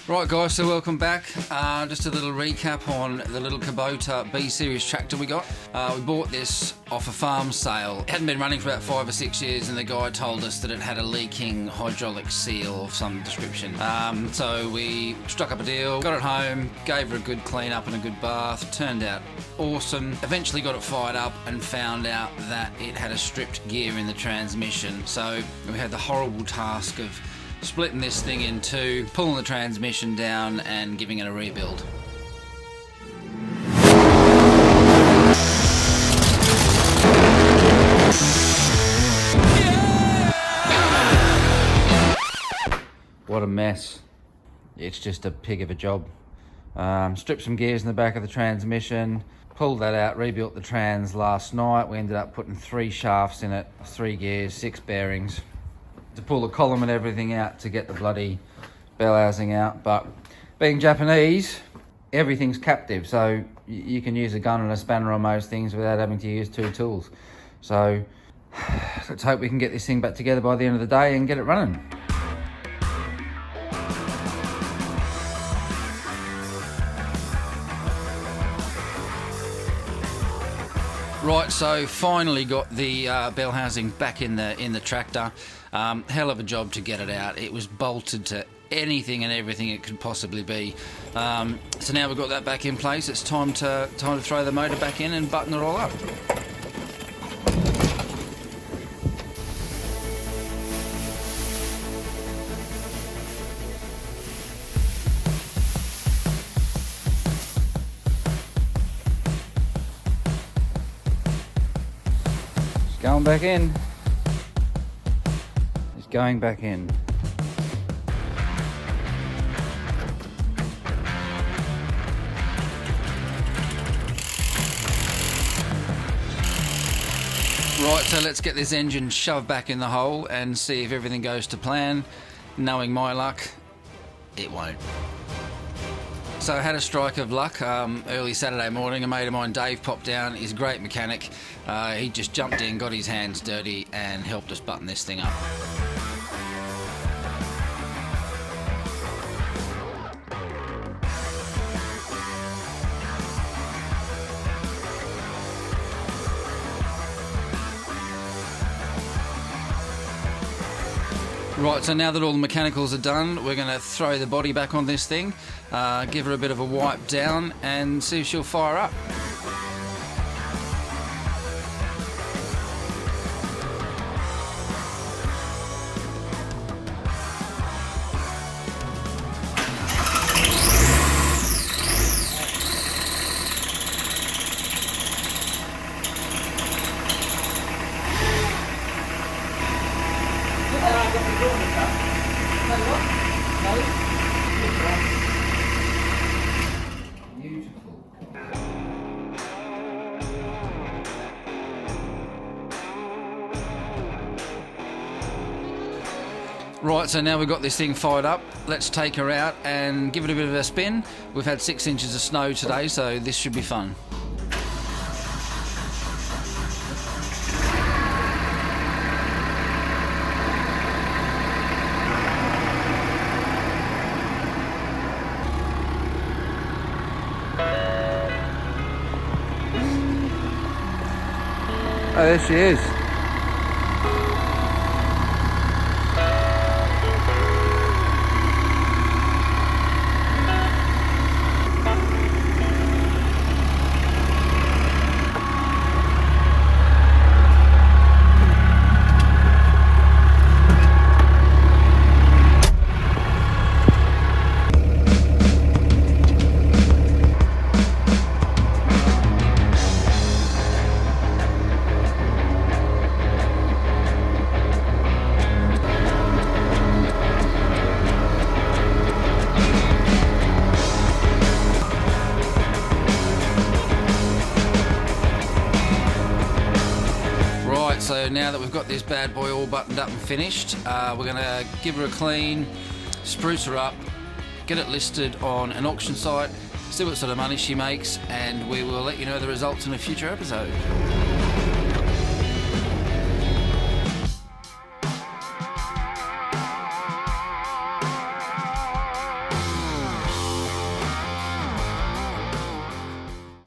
Right guys, so welcome back. Just a little recap on the little Kubota B series tractor we got. We bought this off a farm sale. It hadn't been running for about 5 or 6 years and the guy told us that it had a leaking hydraulic seal of some description. So we struck up a deal, got it home, gave her a good clean up and a good bath. Turned out awesome. Eventually got it fired up and found out that it had a stripped gear in the transmission. So we had the horrible task of splitting this thing in two, pulling the transmission down and giving it a rebuild. What a mess. It's just a pig of a job. Stripped some gears in the back of the transmission, pulled that out, rebuilt the trans last night. We ended up putting 3 shafts in it, 3 gears, 6 bearings, to pull the column and everything out to get the bloody bell housing out. But being Japanese, everything's captive, so you can use a gun and a spanner on most things without having to use 2 tools. So let's hope we can get this thing back together by the end of the day and get it running. Right, so finally got the bell housing back in the tractor. Hell of a job to get it out. It was bolted to anything and everything it could possibly be. So now we've got that back in place. It's time to throw the motor back in and button it all up. Going back in. It's going back in. Right, so let's get this engine shoved back in the hole and see if everything goes to plan. Knowing my luck, it won't. So I had a strike of luck early Saturday morning. A mate of mine, Dave, popped down. He's a great mechanic. He just jumped in, got his hands dirty and helped us button this thing up. Right, so now that all the mechanicals are done, we're going to throw the body back on this thing, give her a bit of a wipe down and see if she'll fire up. Right, so now we've got this thing fired up. Let's take her out and give it a bit of a spin. We've had 6 inches of snow today, so this should be fun. Oh, there she is. So now that we've got this bad boy all buttoned up and finished, we're going to give her a clean, spruce her up, get it listed on an auction site, see what sort of money she makes, and we will let you know the results in a future episode.